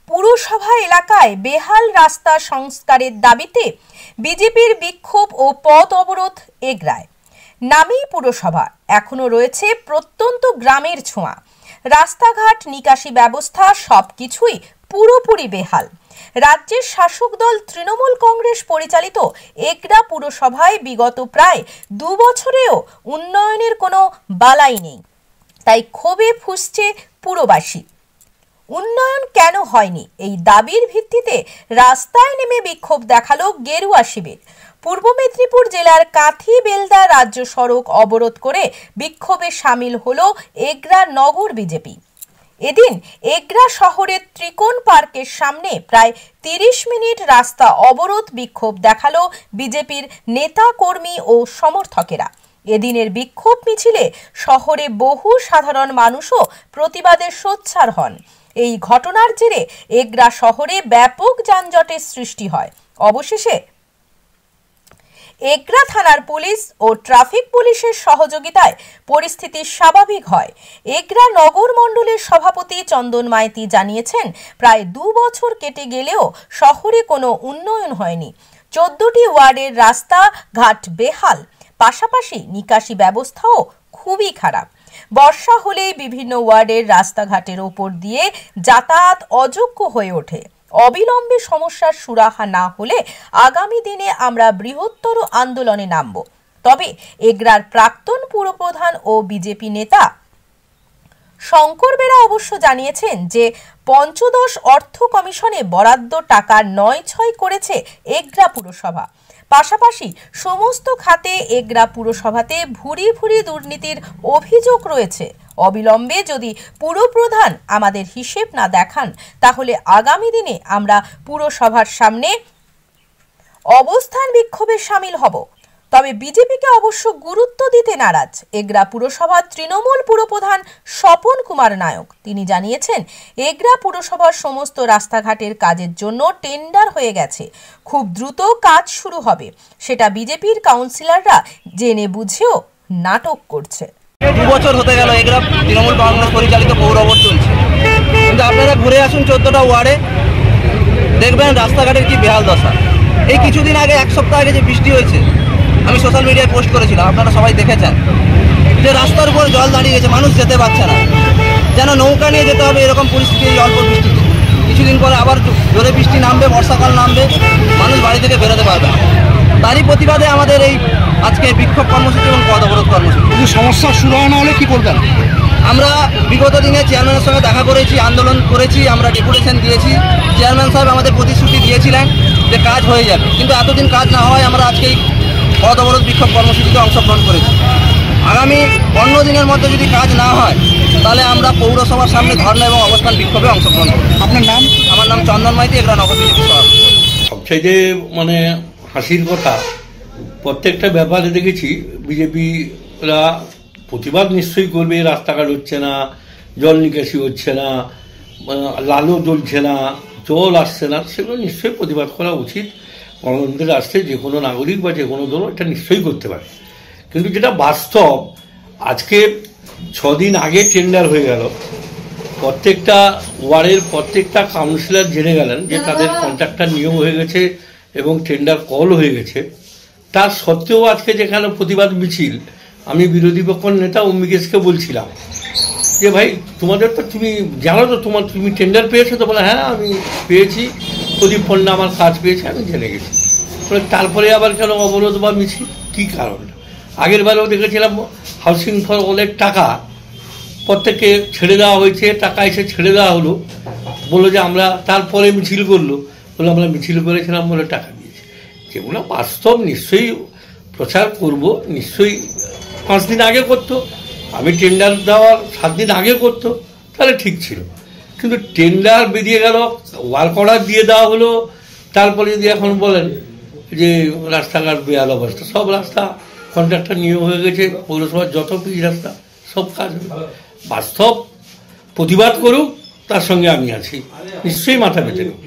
পুরসভা এলাকায় বেহাল রাস্তা সংস্কারের দাবিতে বিজেপির বিক্ষোভ ও পথ অবরোধ এগরায়। নামেই পুরসভা, এখনো রয়েছে প্রত্যন্ত গ্রামের ছোঁয়া। রাস্তাঘাট, নিকাশি ব্যবস্থা সবকিছুই পুরোপুরি বেহাল। রাজ্যের শাসক দল তৃণমূল কংগ্রেস পরিচালিত এগরা পুরসভায় বিগত প্রায় 2 বছরেও উন্নয়নের কোনো বালাই নেই। তাই ক্ষোভে ফুঁসছে পুরবাসী। উন্নয়ন কেন হয়নি এই দাবির ভিত্তিতে রাস্তায় নেমে বিক্ষোভ দেখালো গেরুয়া শিবির। পূর্ব মেদিনীপুর জেলার কাঁথি বেলদা রাজ্য সড়ক অবরোধ করে বিক্ষোভে সামিল হলো এগরা নগর বিজেপি। এদিন এগরা শহরের ত্রিকোণ পার্কের সামনে প্রায় 30 মিনিট রাস্তা অবরোধ বিক্ষোভ দেখালো বিজেপির নেতা কর্মী ও সমর্থকেরা। এদিনের বিক্ষোভ মিছিলে শহরে বহু সাধারণ মানুষও প্রতিবাদে সোচ্চার হন। এই ঘটনার জেরে এগরা শহরে ব্যাপক যানজটের সৃষ্টি হয়। অবশেষে এগরা থানার পুলিশ ও ট্রাফিক পুলিশের সহযোগিতায় পরিস্থিতি স্বাভাবিক হয়। এগরা নগর মণ্ডলের সভাপতি চন্দন মাইতি জানিয়েছেন, প্রায় 2 বছর কেটে গেলেও শহরে কোনো উন্নয়ন হয়নি। 14টি ওয়ার্ডের রাস্তা ঘাট বেহাল, পাশাপাশি নিকাশি ব্যবস্থাও খুবই খারাপ। বর্ষা হলেই বিভিন্ন ওয়ার্ডের রাস্তাঘাটের ওপর দিয়ে যাতায়াত অযোগ্য হয়ে ওঠে। অবিলম্বে সমস্যার সুরাহা না হলে আগামী দিনে আমরা বৃহত্তর আন্দোলনে নামব। তবে এগরার প্রাক্তন পুরপ্রধান ও বিজেপি নেতা শঙ্কর বেরা অবশ্য জানিয়েছেন যে পঞ্চদশ অর্থ কমিশনে বরাদ্দ টাকা 9-6 করেছে এগরা পুরসভা। পাশাপাশি সমস্ত খাতে এগরা পুরসভাতে ভুরি ভুরি দুর্নীতির অভিযোগ রয়েছে। অবিলম্বে যদি পুরপ্রধান আমাদের হিসেব না দেখান, তাহলে আগামী দিনে আমরা পুরসভার সামনে অবস্থান বিক্ষোভে সামিল হব। তবে বিজেপিকে অবশ্য গুরুত্ব দিতে নারাজ এগরা পুরসভার তৃণমূল পুরপ্রধান স্বপন কুমার নায়ক। তিনি জানিয়েছেন, এগরা পুরসভার সমস্ত রাস্তাঘাটের কাজের জন্য টেন্ডার হয়ে গেছে, খুব দ্রুত কাজ শুরু হবে। সেটা বিজেপির কাউন্সিলররা জেনে বুঝেও নাটক করছে। 2 বছর হতে গেল এগরা তৃণমূল কংগ্রেস পরিচালিত পৌর অবরোধ চলছে, কিন্তু আপনারা ঘুরে আসুন 14টা ওয়ার্ডে, দেখবেন রাস্তাঘাটের কি বেহাল দশা। এই কিছুদিন আগে, 1 সপ্তাহ আগে যে বৃষ্টি হয়েছে, আমি সোশ্যাল মিডিয়ায় পোস্ট করেছিলাম, আপনারা সবাই দেখেছেন যে রাস্তার উপর জল দাঁড়িয়ে গেছে, মানুষ যেতে পারছে না, যেন নৌকা নিয়ে যেতে হবে এরকম পরিস্থিতি। এই অল্প বৃষ্টিতে কিছুদিন পরে আবার জোরে বৃষ্টি নামবে, বর্ষাকাল নামবে, মানুষ বাড়ি থেকে বেরোতে পারবে না। তারই প্রতিবাদে আমাদের এই আজকে বিক্ষোভ কর্মসূচি এবং পথ অবরোধ কর্মসূচি। যদি সমস্যার শুরু না হলে কি করবেন? আমরা বিগত দিনে চেয়ারম্যানের সঙ্গে দেখা করেছি, আন্দোলন করেছি, আমরা ডেপুটেশন দিয়েছি। চেয়ারম্যান সাহেব আমাদের প্রতিশ্রুতি দিয়েছিলেন যে কাজ হয়ে যাবে, কিন্তু এতদিন কাজ না হয় আমরা আজকে এই পথ অবরোধ বিক্ষোভ কর্মসূচিতে অংশগ্রহণ করেছি। আগামী 15 দিনের মধ্যে যদি কাজ না হয়, তাহলে আমরা পৌরসভার সামনে ধর্ণা এবং অবস্থান বিক্ষোভে অংশগ্রহণ করব। আপনার নাম? আমার নাম চন্দন মাইতি, এগরা নগর বিজেপি সভাপতি। সবচাইতে হাসির কথা, প্রত্যেকটা ব্যাপারে দেখেছি বিজেপিরা প্রতিবাদ নিশ্চয়ই করবে। রাস্তাঘাট হচ্ছে না, জল নিকাশি হচ্ছে না, লালও জ্বলছে না, জল আসছে না, সেগুলো নিশ্চয়ই প্রতিবাদ করা উচিত। গণতন্ত্রের রাষ্ট্রে যে কোনো নাগরিক বা যে কোনো দল এটা নিশ্চয়ই করতে পারে। কিন্তু যেটা বাস্তব, আজকে 6 দিন আগে টেন্ডার হয়ে গেল, প্রত্যেকটা ওয়ার্ডের প্রত্যেকটা কাউন্সিলর জেনে গেলেন যে তাদের কন্ট্রাক্টর নিয়োগ হয়ে গেছে এবং টেন্ডার কল হয়ে গেছে। তার সত্ত্বেও আজকে যেখানে প্রতিবাদ মিছিল, আমি বিরোধী পক্ষের নেতা অম্বিকেশকে বলছিলাম যে ভাই, তোমাদের তো তুমি জানো তো, তুমি টেন্ডার পেয়েছো তো? বলে হ্যাঁ আমি পেয়েছি, প্রদীপ পণ্ডা আমার কাজ পেয়েছে, আমি জেনে গেছি। তারপরে আবার কেন অবরোধ বা মিছিল, কী কারণ? আগের বারেও দেখেছিলাম হাউসিং ফর অলের টাকা প্রত্যেককে ছেড়ে দেওয়া হয়েছে, টাকা এসে ছেড়ে দেওয়া হলো, বললো যে আমরা, তারপরে মিছিল করলো, বলে আমরা মিছিল করেছিলাম বলে টাকা দিয়েছি। যেগুলো বাস্তব নিশ্চয়ই প্রচার করব, নিশ্চয়ই 5 দিন আগে করতো, আমি টেন্ডার দেওয়ার 7 দিন আগে করতো, তাহলে ঠিক ছিল। কিন্তু টেন্ডার বেরিয়ে গেল, ওয়ার্ক অর্ডার দিয়ে দেওয়া হলো, তারপরে যদি এখন বলেন যে রাস্তাঘাট বেহাল অবস্থা, সব রাস্তা কন্ট্রাক্টর নিয়োগ হয়ে গেছে, পৌরসভার যত পিচ রাস্তা সব কাজ বাস্তব। প্রতিবাদ করুক, তার সঙ্গে আমি আছি, নিশ্চয়ই মাথা পেতে নেব।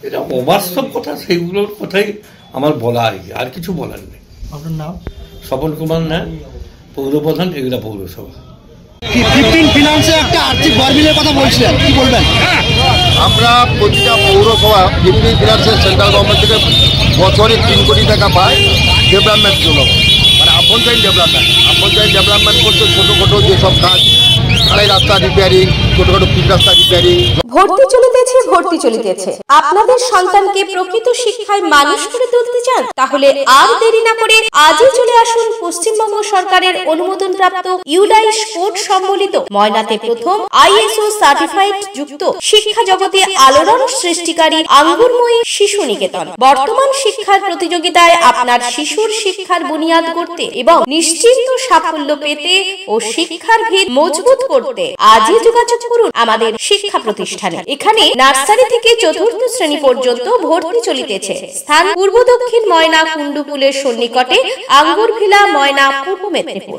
এটা অবাস্তব কথা, সেইগুলোর কথাই আমার বলা, আর কিছু বলার নেই। আপনার নাম? স্বপন কুমার নায়ক, পৌরপ্রধান, এগরা পৌরসভা। 15 ফিনান্সে একটা আর্থিক গরমিলের কথা বলছিলেন, কি বলবেন? আমরা প্রতিটা পৌরসভা এমপি ফিনান্সের সেন্ট্রাল গভর্নমেন্ট থেকে বছরে 3 কোটি টাকা পায় ডেভেলপমেন্টের জন্য, মানে আভ্যন্তরীণ ডেভেলপমেন্ট করতে ছোটোখাটো যেসব কাজ, ঢালাই রাস্তা রিপেয়ারিং, ছোটোখাটো পিচ রাস্তা রিপেয়ারিং। ভর্তি চলিতেছে আপনাদের সন্তানকে প্রকৃত শিক্ষায় মানুষ করে তুলতে চান, তাহলে আর দেরি না করে আজই চলে আসুন পশ্চিমবঙ্গ সরকারের অনুমোদনপ্রাপ্ত ইউডাইস কোড সম্বলিত ময়নাতে প্রথম ISO সার্টিফাইড যুক্ত শিক্ষা জগতে আলোড়ন সৃষ্টিকারী আঙ্গুরময়ী শিশু নিকেতন। বর্তমান শিক্ষার প্রতিযোগিতায় আপনার শিশুর শিক্ষার বুনিয়াদ করতে এবং নিশ্চিন্ত সাফল্য পেতে ও শিক্ষার ভিত মজবুত করতে আজই যোগাযোগ করুন আমাদের শিক্ষা প্রতিষ্ঠানে। এখানে নার্সারি থেকে চতুর্থ শ্রেণী পর্যন্ত ভর্তি চলিতেছে। স্থান পূর্ব দক্ষিণ ময়না কুণ্ডুপুলের সন্নিকটে আঙ্গুরভিলা, ময়না, পূর্ব মেদিনীপুর।